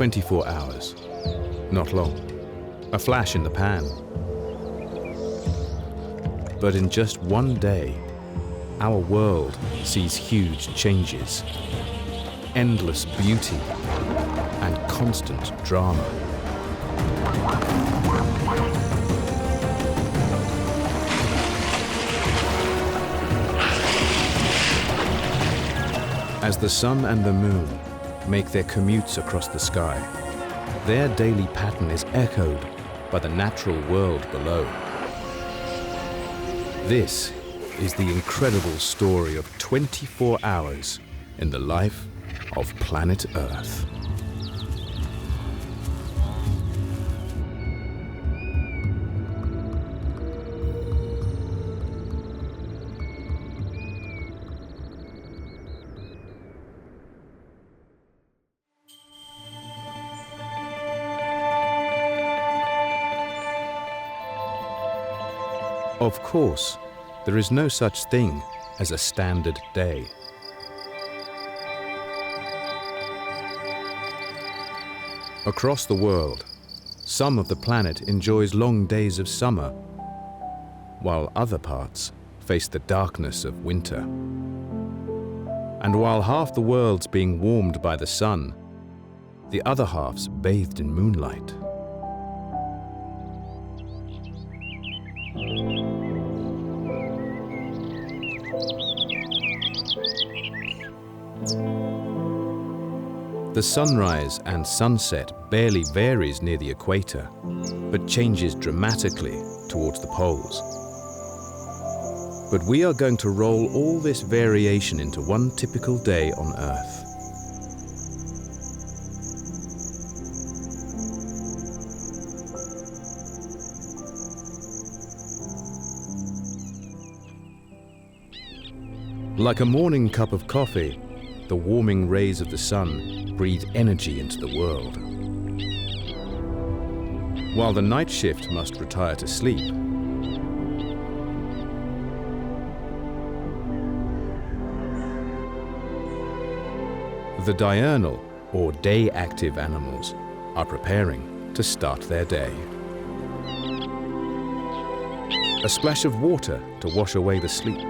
24 hours. Not long. A flash in the pan. But in just one day, our world sees huge changes, endless beauty, and constant drama. As the sun and the moon make their commutes across the sky, their daily pattern is echoed by the natural world below. This is the incredible story of 24 hours in the life of planet Earth. Of course, there is no such thing as a standard day. Across the world, some of the planet enjoys long days of summer, while other parts face the darkness of winter. And while half the world's being warmed by the sun, the other half's bathed in moonlight. The sunrise and sunset barely varies near the equator, but changes dramatically towards the poles. But we are going to roll all this variation into one typical day on Earth. Like a morning cup of coffee, the warming rays of the sun breathe energy into the world. While the night shift must retire to sleep, the diurnal or day-active animals are preparing to start their day. A splash of water to wash away the sleep.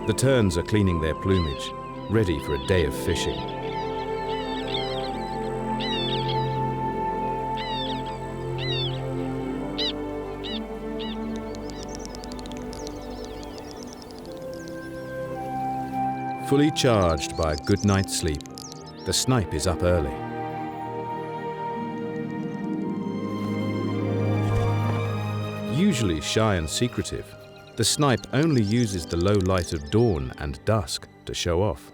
The terns are cleaning their plumage, ready for a day of fishing. Fully charged by a good night's sleep, the snipe is up early. Usually shy and secretive, the snipe only uses the low light of dawn and dusk to show off.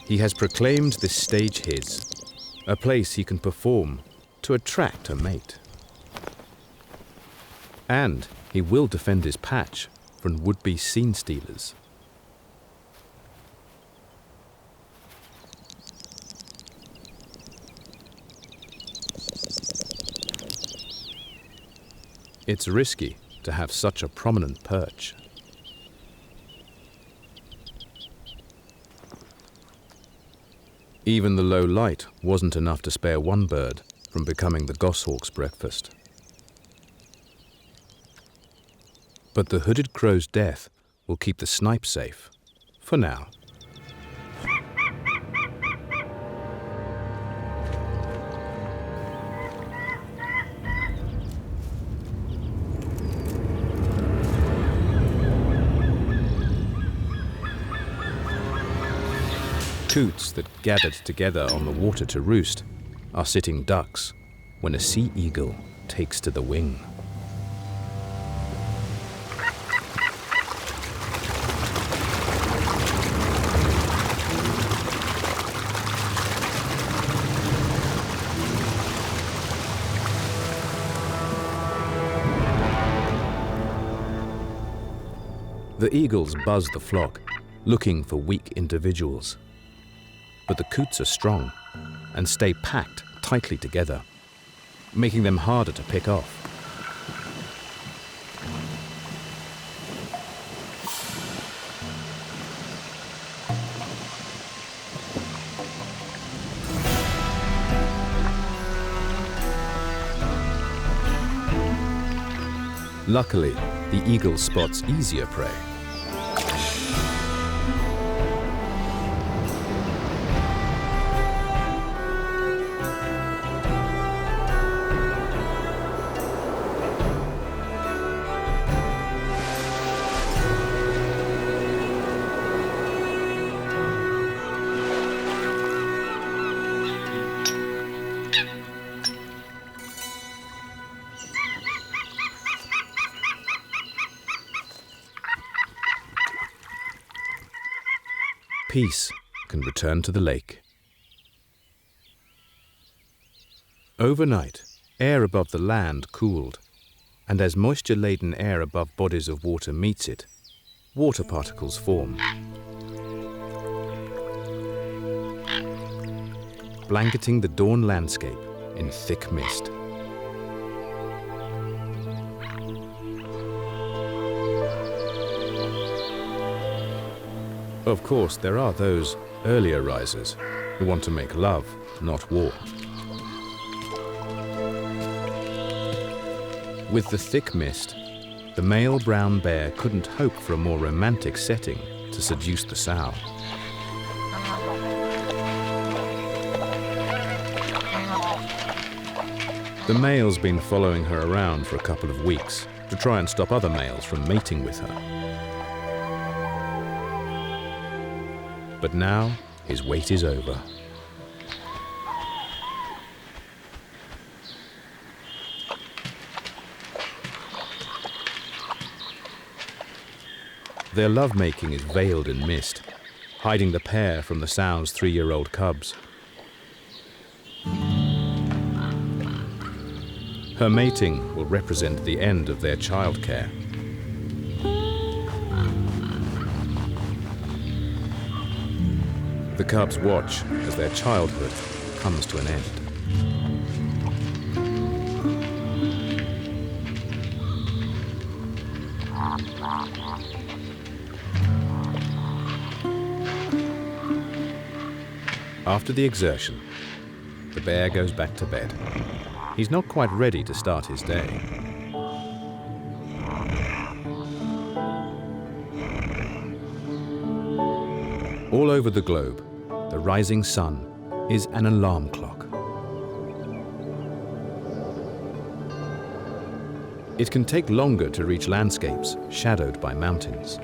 He has proclaimed this stage his, a place he can perform to attract a mate. And he will defend his patch from would-be scene stealers. It's risky to have such a prominent perch. Even the low light wasn't enough to spare one bird from becoming the goshawk's breakfast. But the hooded crow's death will keep the snipe safe, for now. Coots that gathered together on the water to roost are sitting ducks when a sea eagle takes to the wing. The eagles buzz the flock, looking for weak individuals. But the coots are strong and stay packed tightly together, making them harder to pick off. Luckily, the eagle spots easier prey. Peace can return to the lake. Overnight, air above the land cooled, and as moisture-laden air above bodies of water meets it, water particles form, blanketing the dawn landscape in thick mist. Of course, there are those earlier risers who want to make love, not war. With the thick mist, the male brown bear couldn't hope for a more romantic setting to seduce the sow. The male's been following her around for a couple of weeks to try and stop other males from mating with her. But now, his wait is over. Their lovemaking is veiled in mist, hiding the pair from the sow's 3-year-old cubs. Her mating will represent the end of their childcare. The cubs watch as their childhood comes to an end. After the exertion, the bear goes back to bed. He's not quite ready to start his day. All over the globe, the rising sun is an alarm clock. It can take longer to reach landscapes shadowed by mountains.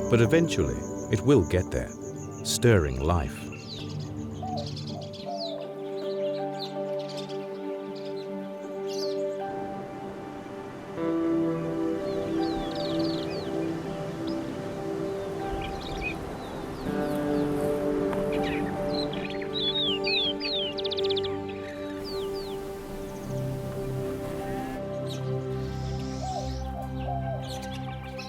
But eventually, it will get there, stirring life.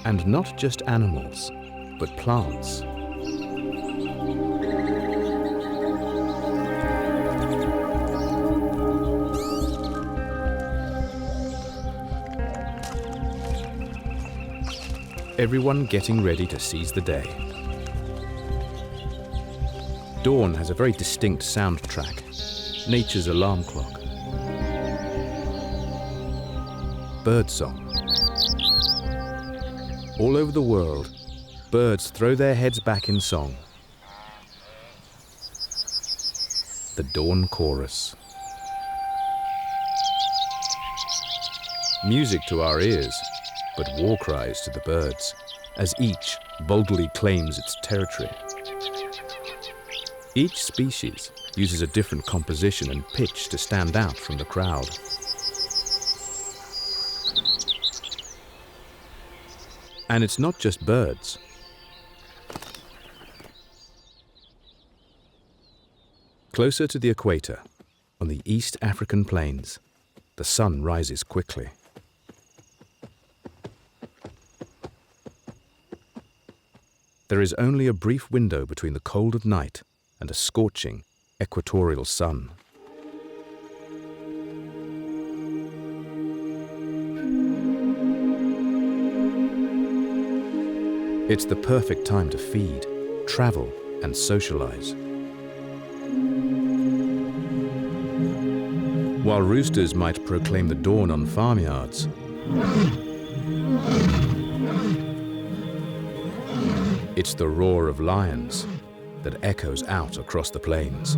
And not just animals, but plants. Everyone getting ready to seize the day. Dawn has a very distinct soundtrack, nature's alarm clock. Birdsong. All over the world, birds throw their heads back in song. The dawn chorus. Music to our ears, but war cries to the birds, as each boldly claims its territory. Each species uses a different composition and pitch to stand out from the crowd. And it's not just birds. Closer to the equator, on the East African plains, the sun rises quickly. There is only a brief window between the cold of night and a scorching equatorial sun. It's the perfect time to feed, travel, and socialize. While roosters might proclaim the dawn on farmyards, it's the roar of lions that echoes out across the plains.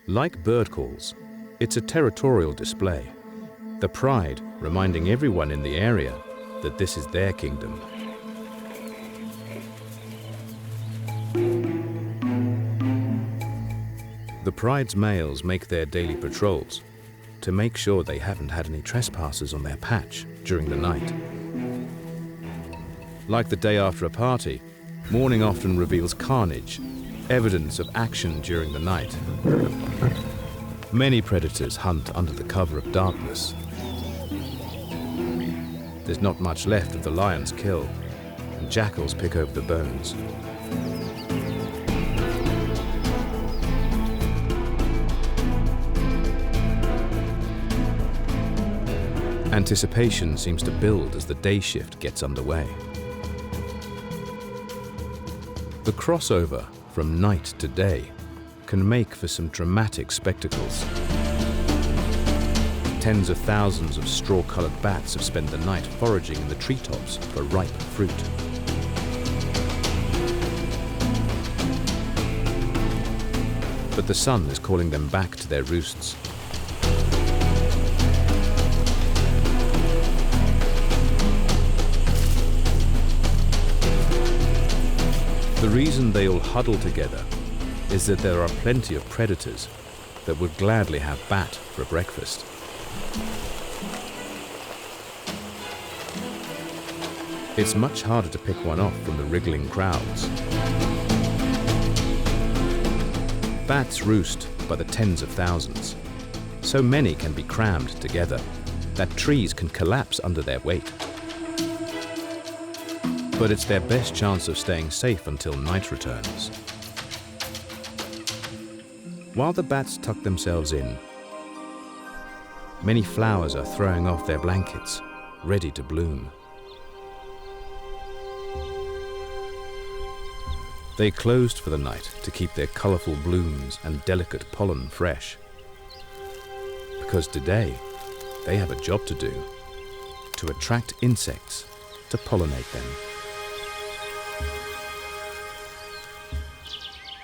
Like bird calls, it's a territorial display, the pride reminding everyone in the area that this is their kingdom. The pride's males make their daily patrols to make sure they haven't had any trespassers on their patch during the night. Like the day after a party, morning often reveals carnage, evidence of action during the night. Many predators hunt under the cover of darkness. There's not much left of the lion's kill, and jackals pick over the bones. Anticipation seems to build as the day shift gets underway. The crossover from night to day can make for some dramatic spectacles. Tens of thousands of straw-colored bats have spent the night foraging in the treetops for ripe fruit. But the sun is calling them back to their roosts. The reason they all huddle together is that there are plenty of predators that would gladly have bat for breakfast. It's much harder to pick one off from the wriggling crowds. Bats roost by the tens of thousands. So many can be crammed together that trees can collapse under their weight. But it's their best chance of staying safe until night returns. While the bats tuck themselves in, many flowers are throwing off their blankets, ready to bloom. They closed for the night to keep their colorful blooms and delicate pollen fresh. Because today, they have a job to do, to attract insects to pollinate them.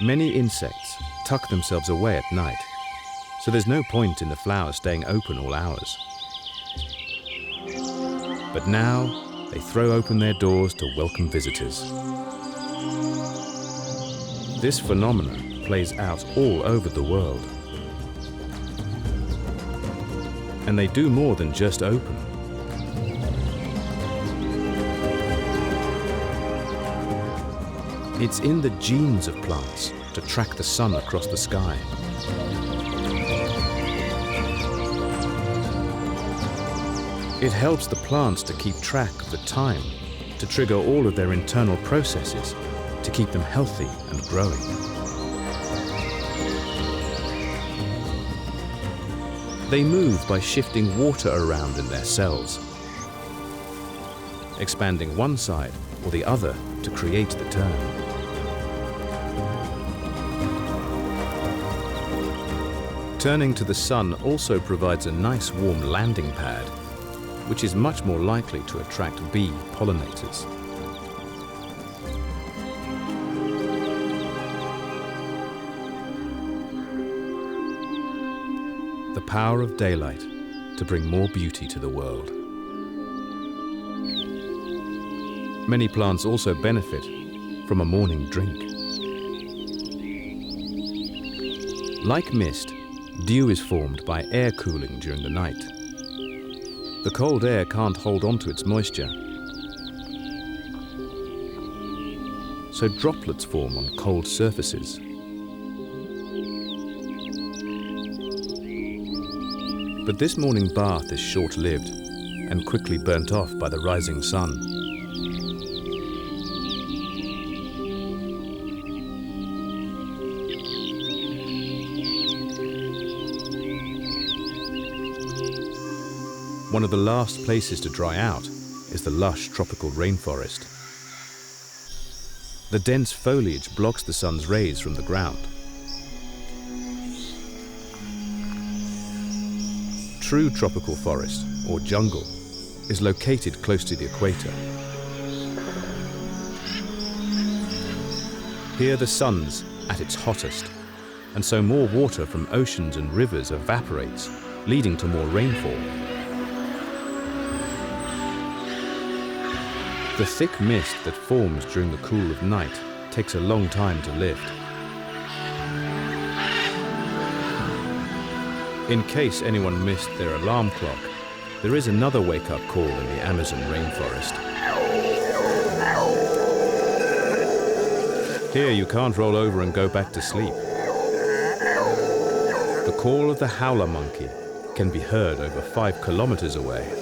Many insects tuck themselves away at night, so there's no point in the flowers staying open all hours. But now, they throw open their doors to welcome visitors. This phenomenon plays out all over the world. And they do more than just open. It's in the genes of plants to track the sun across the sky. It helps the plants to keep track of the time, to trigger all of their internal processes, to keep them healthy and growing. They move by shifting water around in their cells, expanding one side or the other to create the turn. Turning to the sun also provides a nice warm landing pad, which is much more likely to attract bee pollinators. The power of daylight to bring more beauty to the world. Many plants also benefit from a morning drink. Like mist, dew is formed by air cooling during the night. The cold air can't hold on to its moisture, so droplets form on cold surfaces. But this morning bath is short-lived and quickly burnt off by the rising sun. One of the last places to dry out is the lush tropical rainforest. The dense foliage blocks the sun's rays from the ground. True tropical forest, or jungle, is located close to the equator. Here the sun's at its hottest, and so more water from oceans and rivers evaporates, leading to more rainfall. The thick mist that forms during the cool of night takes a long time to lift. In case anyone missed their alarm clock, there is another wake-up call in the Amazon rainforest. Here you can't roll over and go back to sleep. The call of the howler monkey can be heard over 5 kilometers away.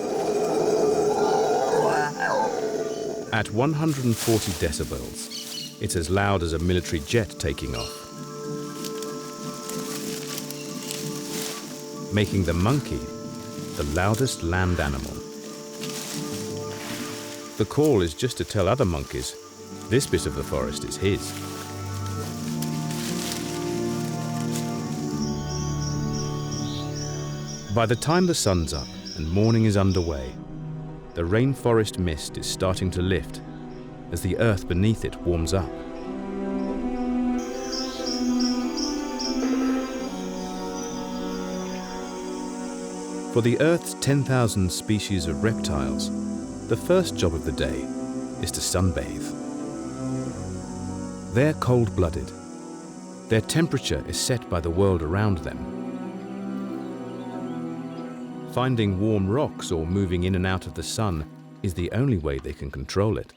At 140 decibels, it's as loud as a military jet taking off, making the monkey the loudest land animal. The call is just to tell other monkeys this bit of the forest is his. By the time the sun's up and morning is underway, the rainforest mist is starting to lift as the earth beneath it warms up. For the Earth's 10,000 species of reptiles, the first job of the day is to sunbathe. They're cold-blooded. Their temperature is set by the world around them. Finding warm rocks or moving in and out of the sun is the only way they can control it.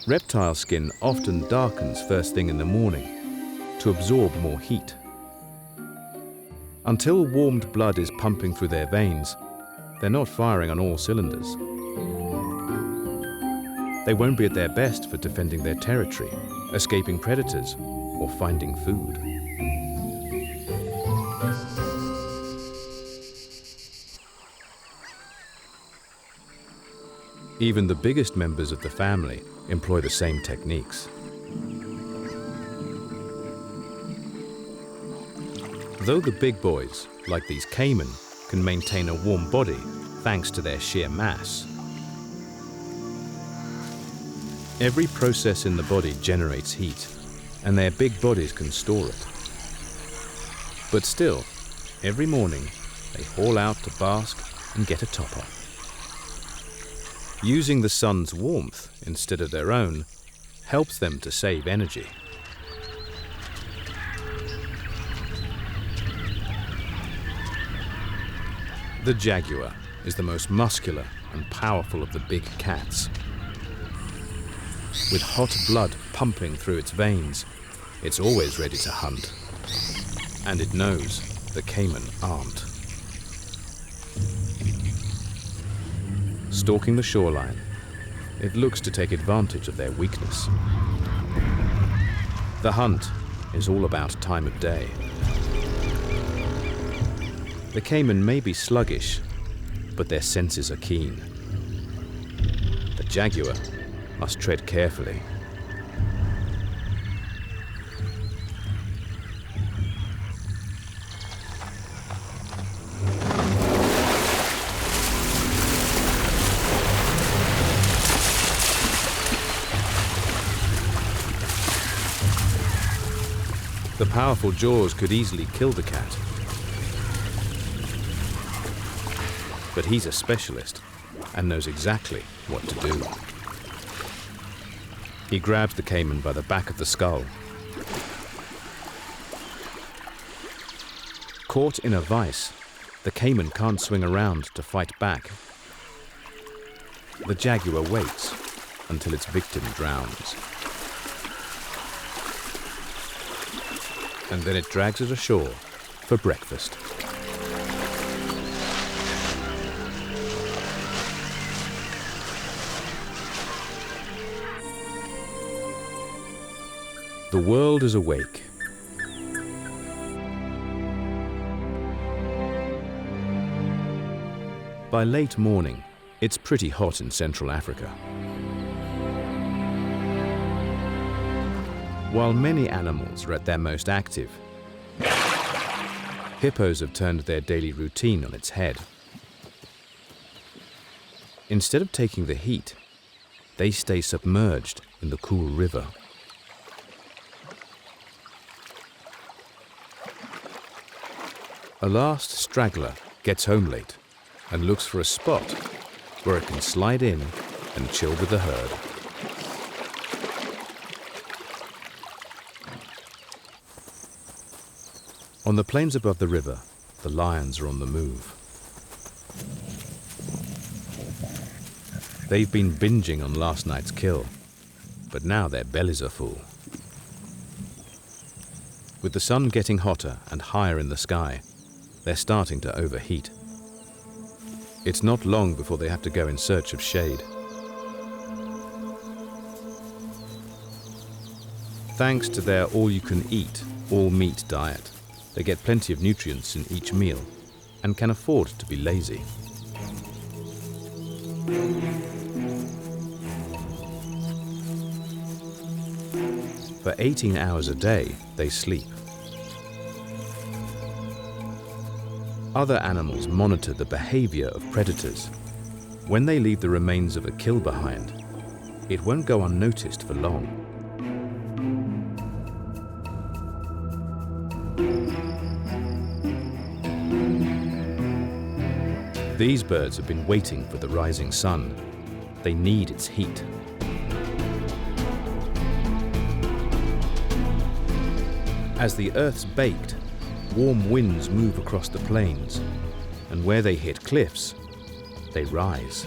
Reptile skin often darkens first thing in the morning to absorb more heat. Until warmed blood is pumping through their veins, they're not firing on all cylinders. They won't be at their best for defending their territory, escaping predators, or finding food. Even the biggest members of the family employ the same techniques. Though the big boys, like these caiman, can maintain a warm body thanks to their sheer mass, every process in the body generates heat, and their big bodies can store it. But still, every morning, they haul out to bask and get a top-up. Using the sun's warmth instead of their own helps them to save energy. The jaguar is the most muscular and powerful of the big cats. With hot blood pumping through its veins, it's always ready to hunt. And it knows the caiman aren't. Stalking the shoreline, it looks to take advantage of their weakness. The hunt is all about time of day. The caiman may be sluggish, but their senses are keen. The jaguar must tread carefully. The powerful jaws could easily kill the cat. But he's a specialist and knows exactly what to do. He grabs the caiman by the back of the skull. Caught in a vice, the caiman can't swing around to fight back. The jaguar waits until its victim drowns. And then it drags it ashore for breakfast. The world is awake. By late morning, it's pretty hot in Central Africa. While many animals are at their most active, hippos have turned their daily routine on its head. Instead of taking the heat, they stay submerged in the cool river. A last straggler gets home late and looks for a spot where it can slide in and chill with the herd. On the plains above the river, the lions are on the move. They've been binging on last night's kill, but now their bellies are full. With the sun getting hotter and higher in the sky, they're starting to overheat. It's not long before they have to go in search of shade. Thanks to their all-you-can-eat, all-meat diet, they get plenty of nutrients in each meal and can afford to be lazy. For 18 hours a day, they sleep. Other animals monitor the behavior of predators. When they leave the remains of a kill behind, it won't go unnoticed for long. These birds have been waiting for the rising sun. They need its heat. As the earth's baked, warm winds move across the plains, and where they hit cliffs, they rise.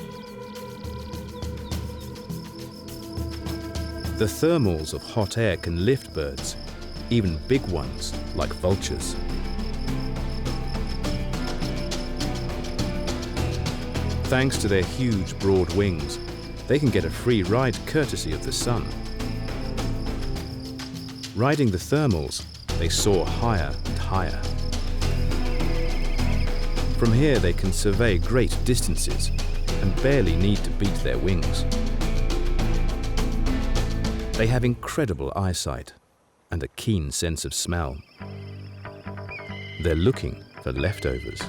The thermals of hot air can lift birds, even big ones like vultures. Thanks to their huge, broad wings, they can get a free ride courtesy of the sun. Riding the thermals, they soar higher and higher. From here, they can survey great distances and barely need to beat their wings. They have incredible eyesight and a keen sense of smell. They're looking for leftovers.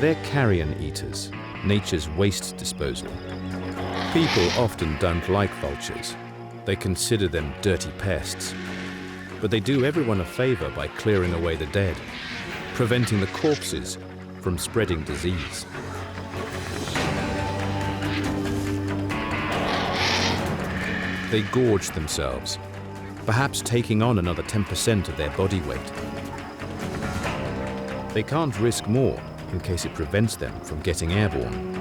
They're carrion eaters, nature's waste disposal. People often don't like vultures. They consider them dirty pests. But they do everyone a favor by clearing away the dead, preventing the corpses from spreading disease. They gorge themselves, perhaps taking on another 10% of their body weight. They can't risk more in case it prevents them from getting airborne.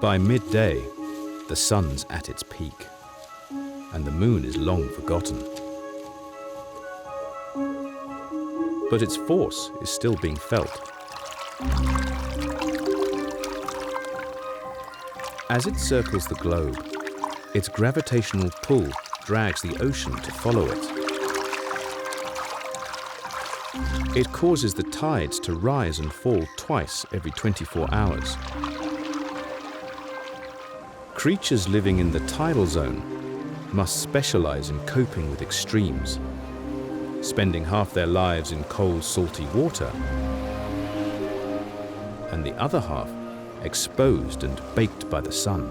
By midday, the sun's at its peak, and the moon is long forgotten. But its force is still being felt. As it circles the globe, its gravitational pull drags the ocean to follow it. It causes the tides to rise and fall twice every 24 hours. Creatures living in the tidal zone must specialize in coping with extremes, spending half their lives in cold, salty water, and the other half exposed and baked by the sun.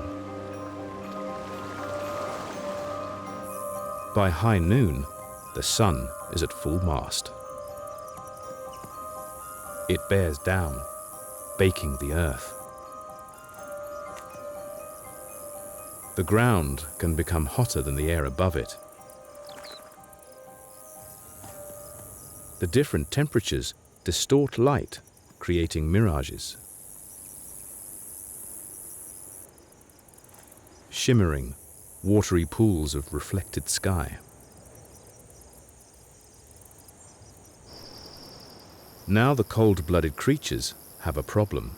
By high noon, the sun is at full mast. It bears down, baking the earth. The ground can become hotter than the air above it. The different temperatures distort light, creating mirages. Shimmering, watery pools of reflected sky. Now the cold-blooded creatures have a problem.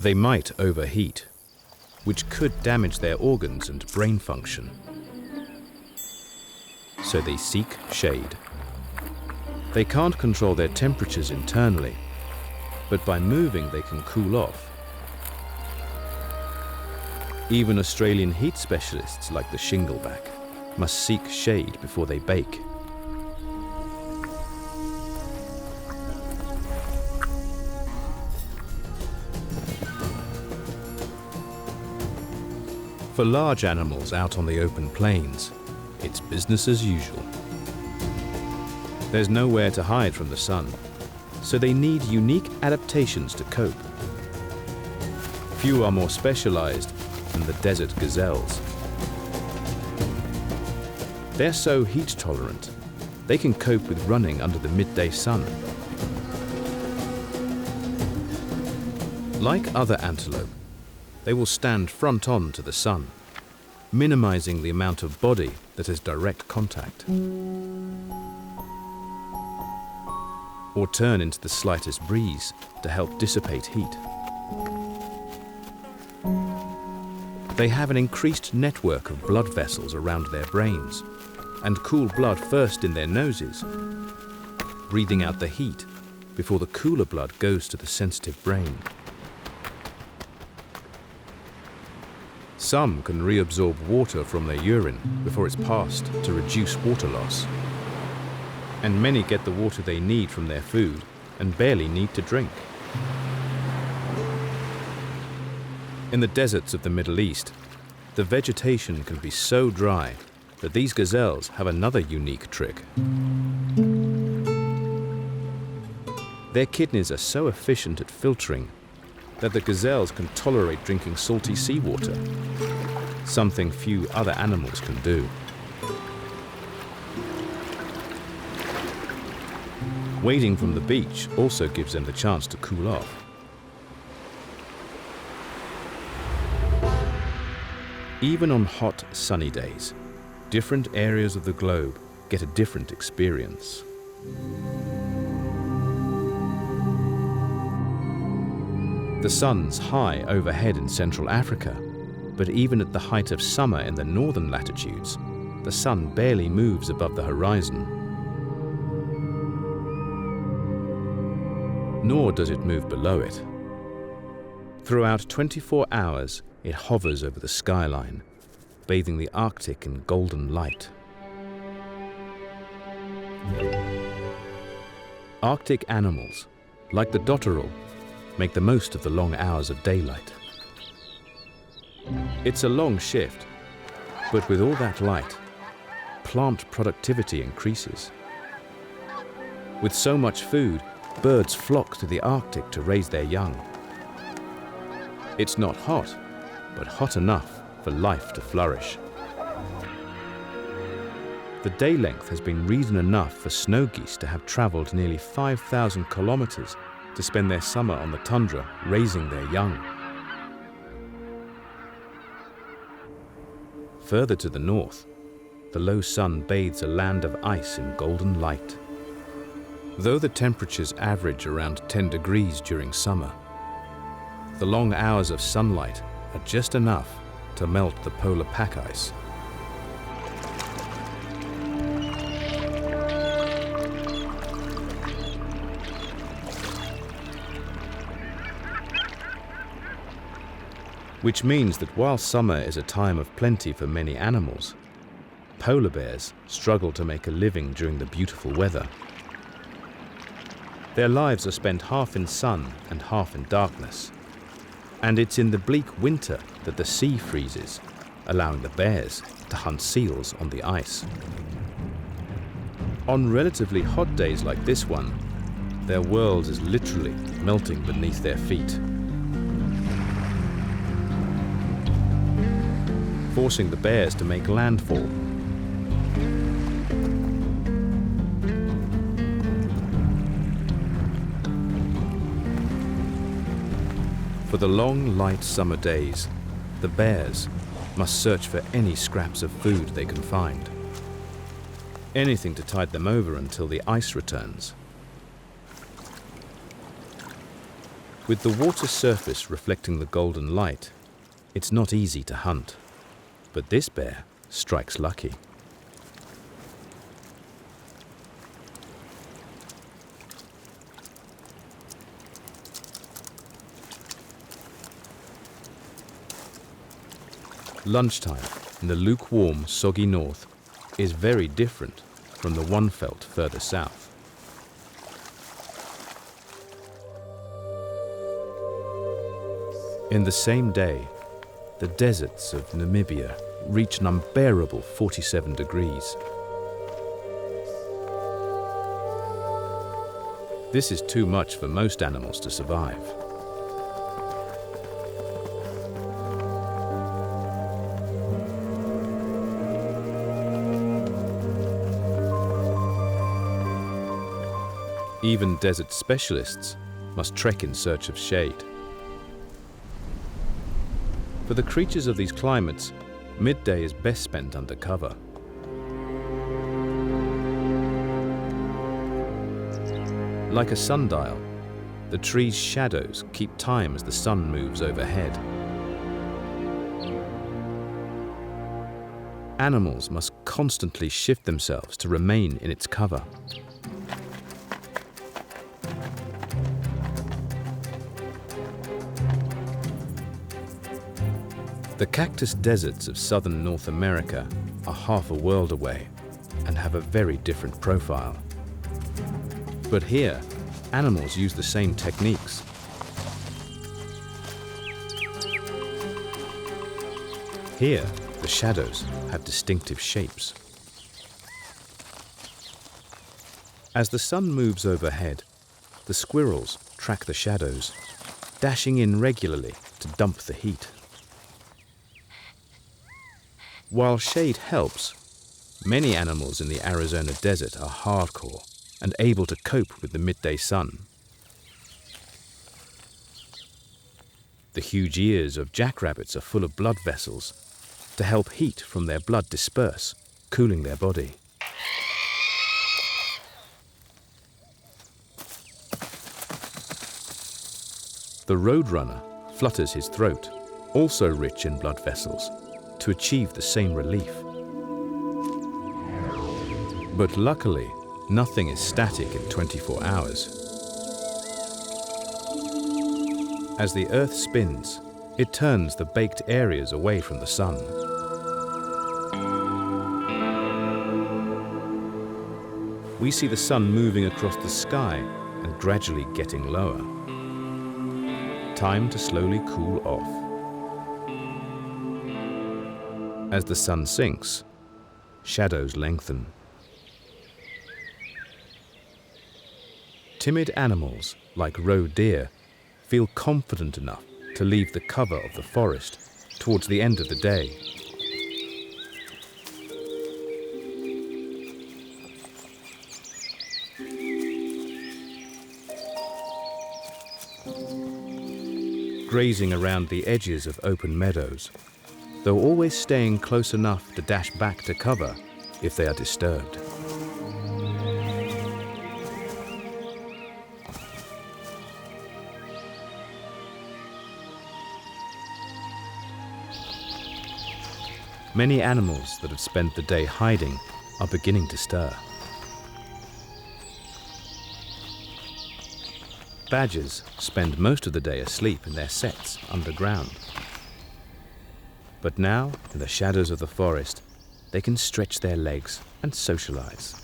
They might overheat, which could damage their organs and brain function. So they seek shade. They can't control their temperatures internally, but by moving they can cool off. Even Australian heat specialists like the shingleback must seek shade before they bake. For large animals out on the open plains, it's business as usual. There's nowhere to hide from the sun, so they need unique adaptations to cope. Few are more specialized than the desert gazelles. They're so heat tolerant, they can cope with running under the midday sun. Like other antelope, they will stand front on to the sun, minimizing the amount of body that has direct contact, or turn into the slightest breeze to help dissipate heat. They have an increased network of blood vessels around their brains and cool blood first in their noses, breathing out the heat before the cooler blood goes to the sensitive brain. Some can reabsorb water from their urine before it's passed to reduce water loss. And many get the water they need from their food and barely need to drink. In the deserts of the Middle East, the vegetation can be so dry that these gazelles have another unique trick. Their kidneys are so efficient at filtering that the gazelles can tolerate drinking salty seawater, something few other animals can do. Wading from the beach also gives them the chance to cool off. Even on hot, sunny days, different areas of the globe get a different experience. The sun's high overhead in Central Africa, but even at the height of summer in the northern latitudes, the sun barely moves above the horizon. Nor does it move below it. Throughout 24 hours, it hovers over the skyline, bathing the Arctic in golden light. Arctic animals, like the dotterel, make the most of the long hours of daylight. It's a long shift, but with all that light, plant productivity increases. With so much food, birds flock to the Arctic to raise their young. It's not hot, but hot enough for life to flourish. The day length has been reason enough for snow geese to have traveled nearly 5,000 kilometers to spend their summer on the tundra raising their young. Further to the north, the low sun bathes a land of ice in golden light. Though the temperatures average around 10 degrees during summer, the long hours of sunlight are just enough to melt the polar pack ice. Which means that while summer is a time of plenty for many animals, polar bears struggle to make a living during the beautiful weather. Their lives are spent half in sun and half in darkness, and it's in the bleak winter that the sea freezes, allowing the bears to hunt seals on the ice. On relatively hot days like this one, their world is literally melting beneath their feet, forcing the bears to make landfall. For the long, light summer days, the bears must search for any scraps of food they can find. Anything to tide them over until the ice returns. With the water surface reflecting the golden light, it's not easy to hunt. But this bear strikes lucky. Lunchtime in the lukewarm, soggy north is very different from the one felt further south. In the same day, the deserts of Namibia reach an unbearable 47 degrees. This is too much for most animals to survive. Even desert specialists must trek in search of shade. For the creatures of these climates, midday is best spent under cover. Like a sundial, the trees' shadows keep time as the sun moves overhead. Animals must constantly shift themselves to remain in its cover. The cactus deserts of southern North America are half a world away and have a very different profile. But here, animals use the same techniques. Here, the shadows have distinctive shapes. As the sun moves overhead, the squirrels track the shadows, dashing in regularly to dump the heat. While shade helps, many animals in the Arizona desert are hardcore and able to cope with the midday sun. The huge ears of jackrabbits are full of blood vessels to help heat from their blood disperse, cooling their body. The roadrunner flutters his throat, also rich in blood vessels, to achieve the same relief. But luckily, nothing is static in 24 hours. As the Earth spins, it turns the baked areas away from the sun. We see the sun moving across the sky and gradually getting lower. Time to slowly cool off. As the sun sinks, shadows lengthen. Timid animals, like roe deer, feel confident enough to leave the cover of the forest towards the end of the day. Grazing around the edges of open meadows, though always staying close enough to dash back to cover if they are disturbed. Many animals that have spent the day hiding are beginning to stir. Badgers spend most of the day asleep in their setts underground. But now, in the shadows of the forest, they can stretch their legs and socialize.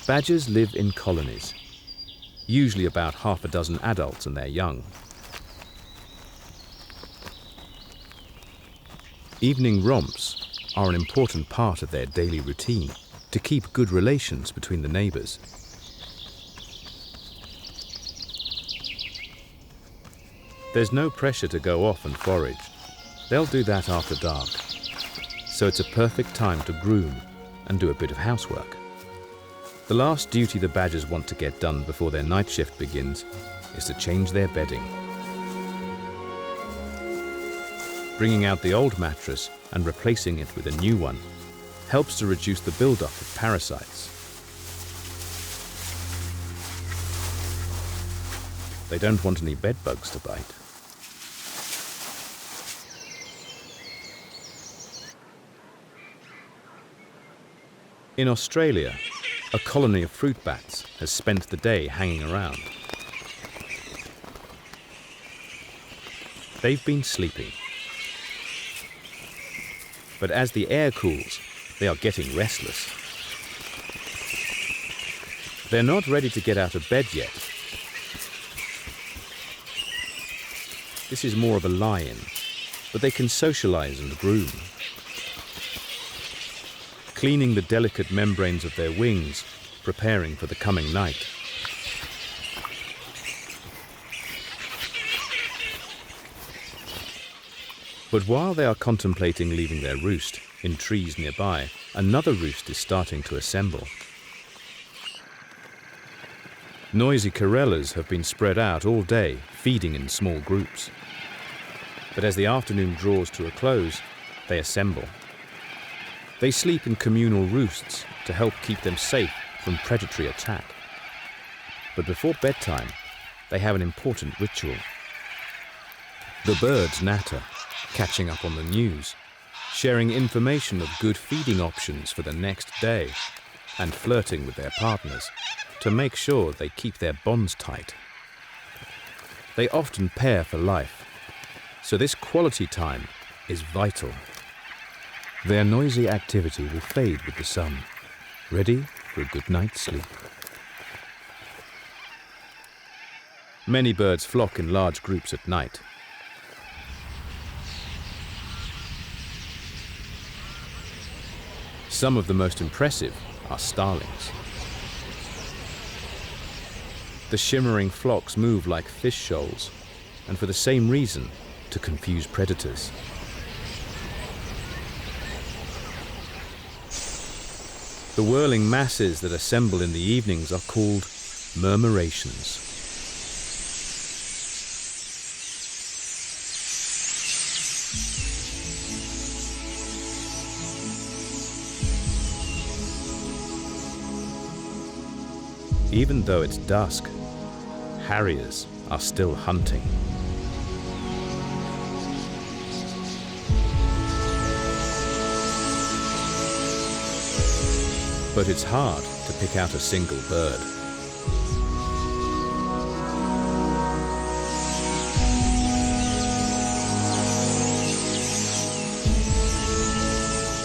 Badgers live in colonies, usually about half a dozen adults and their young. Evening romps are an important part of their daily routine to keep good relations between the neighbors. There's no pressure to go off and forage. They'll do that after dark. So it's a perfect time to groom and do a bit of housework. The last duty the badgers want to get done before their night shift begins is to change their bedding. Bringing out the old mattress and replacing it with a new one helps to reduce the buildup of parasites. They don't want any bed bugs to bite. In Australia, a colony of fruit bats has spent the day hanging around. They've been sleeping. But as the air cools, they are getting restless. They're not ready to get out of bed yet. This is more of a lie-in, but they can socialize and groom. Cleaning the delicate membranes of their wings, preparing for the coming night. But while they are contemplating leaving their roost in trees nearby, another roost is starting to assemble. Noisy corellas have been spread out all day, feeding in small groups. But as the afternoon draws to a close, they assemble. They sleep in communal roosts to help keep them safe from predatory attack. But before bedtime, they have an important ritual. The birds natter, catching up on the news, sharing information of good feeding options for the next day, and flirting with their partners to make sure they keep their bonds tight. They often pair for life, so this quality time is vital. Their noisy activity will fade with the sun, ready for a good night's sleep. Many birds flock in large groups at night. Some of the most impressive are starlings. The shimmering flocks move like fish shoals, and for the same reason, to confuse predators. The whirling masses that assemble in the evenings are called murmurations. Even though it's dusk, harriers are still hunting. But it's hard to pick out a single bird.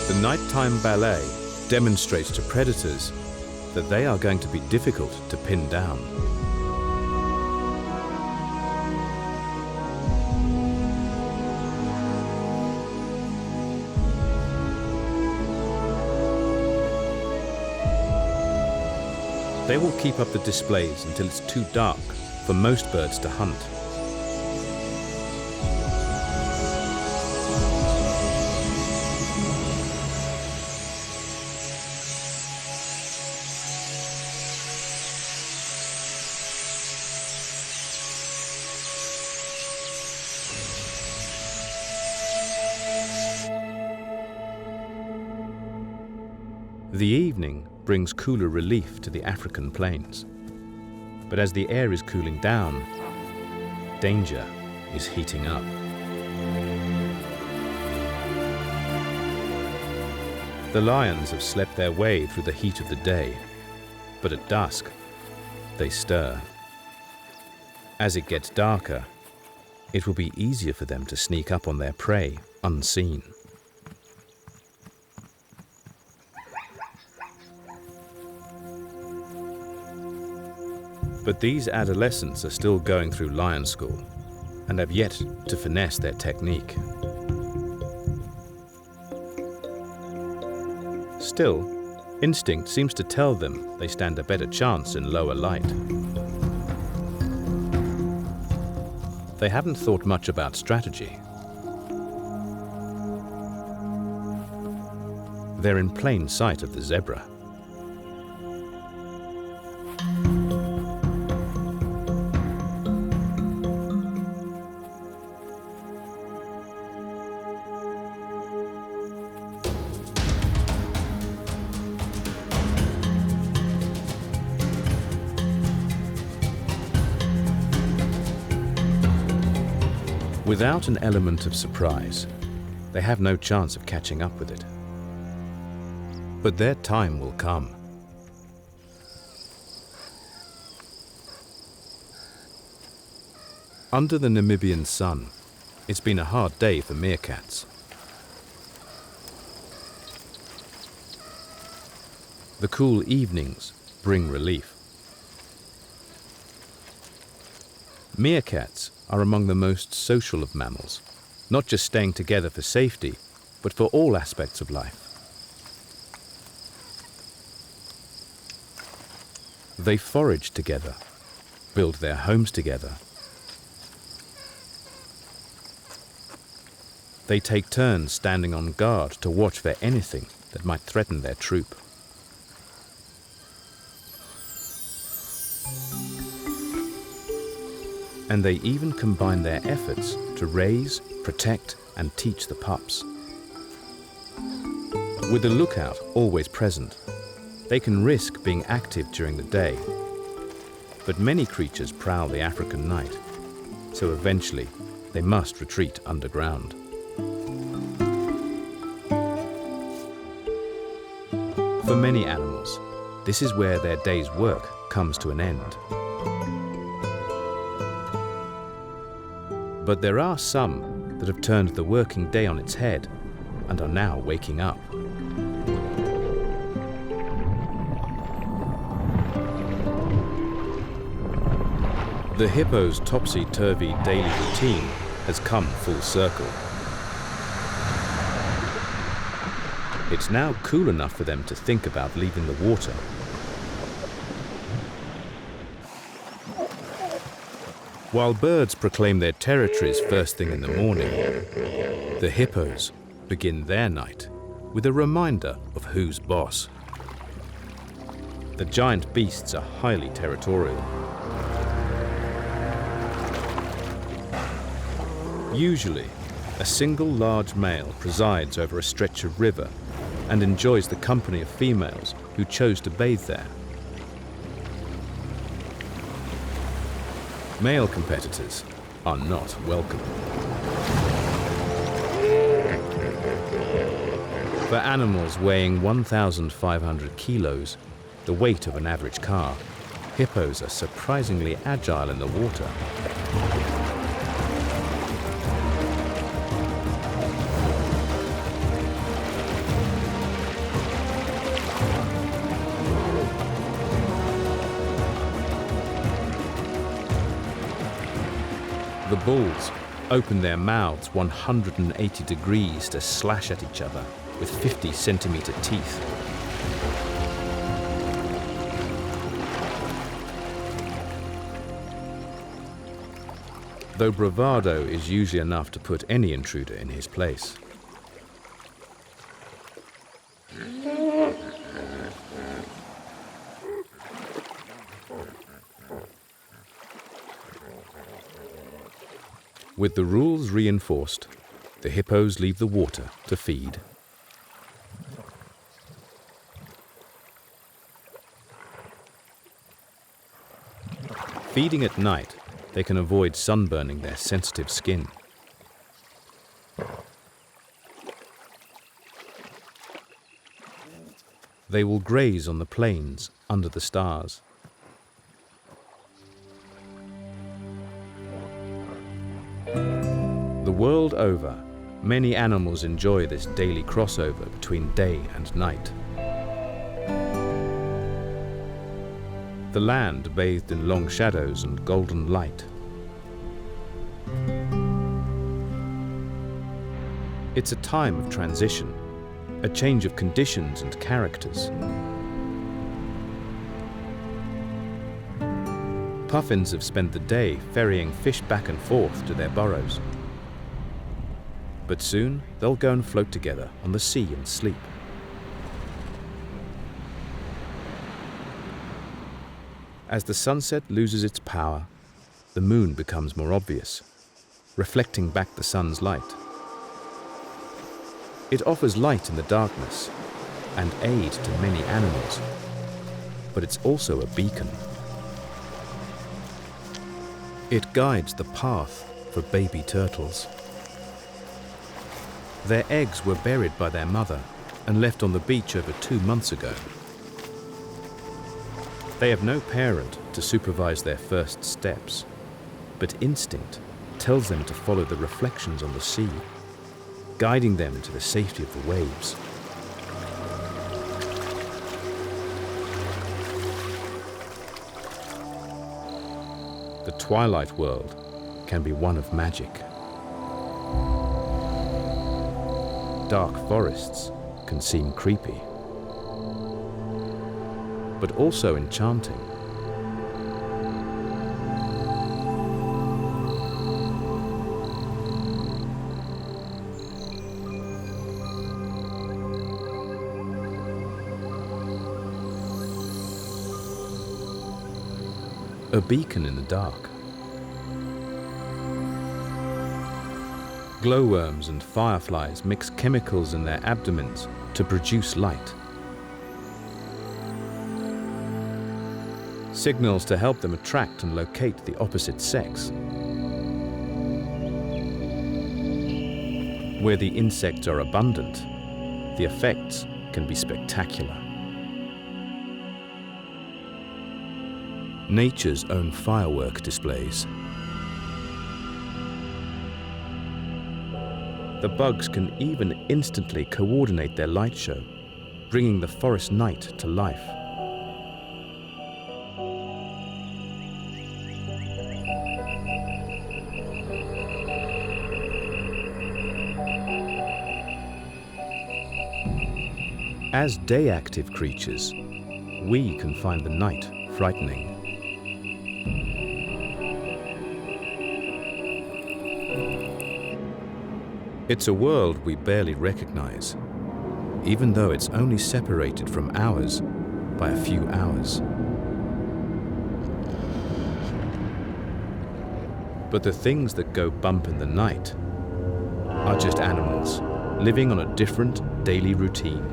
The nighttime ballet demonstrates to predators that they are going to be difficult to pin down. They will keep up the displays until it's too dark for most birds to hunt. The evening brings cooler relief to the African plains. But as the air is cooling down, danger is heating up. The lions have slept their way through the heat of the day, but at dusk, they stir. As it gets darker, it will be easier for them to sneak up on their prey unseen. But these adolescents are still going through lion school and have yet to finesse their technique. Still, instinct seems to tell them they stand a better chance in lower light. They haven't thought much about strategy. They're in plain sight of the zebra. Without an element of surprise, they have no chance of catching up with it. But their time will come. Under the Namibian sun, it's been a hard day for meerkats. The cool evenings bring relief. Meerkats are among the most social of mammals, not just staying together for safety, but for all aspects of life. They forage together, build their homes together. They take turns standing on guard to watch for anything that might threaten their troop. And they even combine their efforts to raise, protect, and teach the pups. With the lookout always present, they can risk being active during the day. But many creatures prowl the African night, so eventually they must retreat underground. For many animals, this is where their day's work comes to an end. But there are some that have turned the working day on its head and are now waking up. The hippo's topsy-turvy daily routine has come full circle. It's now cool enough for them to think about leaving the water. While birds proclaim their territories first thing in the morning, the hippos begin their night with a reminder of who's boss. The giant beasts are highly territorial. Usually, a single large male presides over a stretch of river and enjoys the company of females who chose to bathe there. Male competitors are not welcome. For animals weighing 1,500 kilos, the weight of an average car, hippos are surprisingly agile in the water. The bulls open their mouths 180 degrees to slash at each other with 50-centimeter teeth. Though bravado is usually enough to put any intruder in his place. With the rules reinforced, the hippos leave the water to feed. Feeding at night, they can avoid sunburning their sensitive skin. They will graze on the plains under the stars. The world over, many animals enjoy this daily crossover between day and night. The land bathed in long shadows and golden light. It's a time of transition, a change of conditions and characters. Puffins have spent the day ferrying fish back and forth to their burrows. But soon they'll go and float together on the sea and sleep. As the sunset loses its power, the moon becomes more obvious, reflecting back the sun's light. It offers light in the darkness and aid to many animals, but it's also a beacon. It guides the path for baby turtles. Their eggs were buried by their mother and left on the beach over 2 months ago. They have no parent to supervise their first steps, but instinct tells them to follow the reflections on the sea, guiding them into the safety of the waves. The twilight world can be one of magic. Dark forests can seem creepy, but also enchanting. A beacon in the dark. Glowworms and fireflies mix chemicals in their abdomens to produce light. Signals to help them attract and locate the opposite sex. Where the insects are abundant, the effects can be spectacular. Nature's own firework displays. The bugs can even instantly coordinate their light show, bringing the forest night to life. As day-active creatures, we can find the night frightening. It's a world we barely recognize, even though it's only separated from ours by a few hours. But the things that go bump in the night are just animals living on a different daily routine.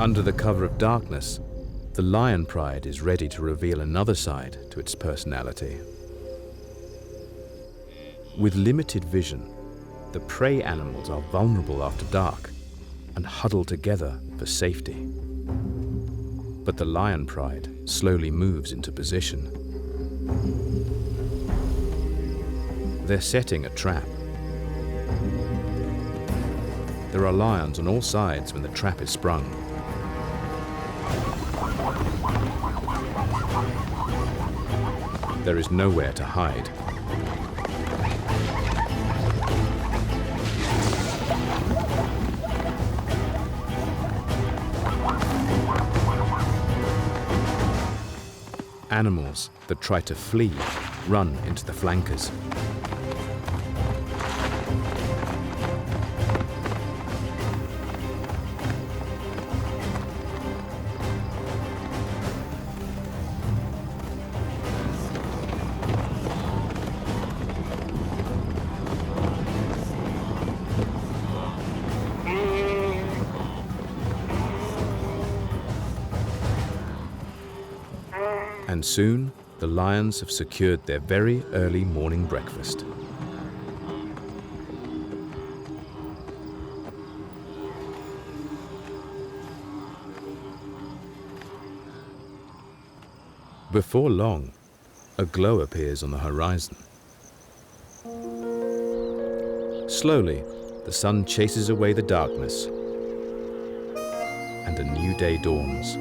Under the cover of darkness, the lion pride is ready to reveal another side to its personality. With limited vision, the prey animals are vulnerable after dark and huddle together for safety. But the lion pride slowly moves into position. They're setting a trap. There are lions on all sides when the trap is sprung. There is nowhere to hide. Animals that try to flee run into the flankers. And soon, the lions have secured their very early morning breakfast. Before long, a glow appears on the horizon. Slowly, the sun chases away the darkness, and a new day dawns.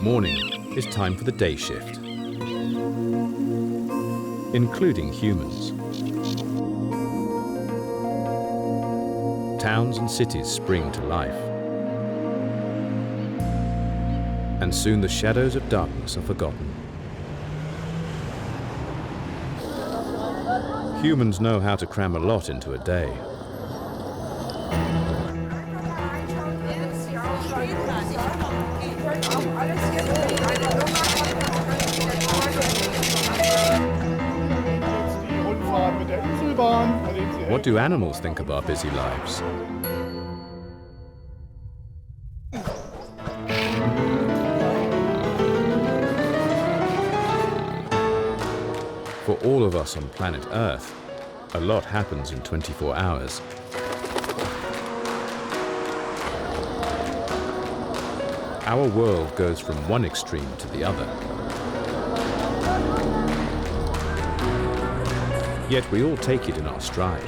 Morning is time for the day shift, including humans. Towns and cities spring to life, and soon the shadows of darkness are forgotten. Humans know how to cram a lot into a day. What do animals think of our busy lives? For all of us on planet Earth, a lot happens in 24 hours. Our world goes from one extreme to the other. Yet we all take it in our stride.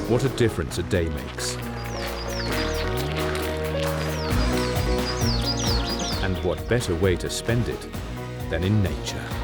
What a difference a day makes. And what better way to spend it than in nature.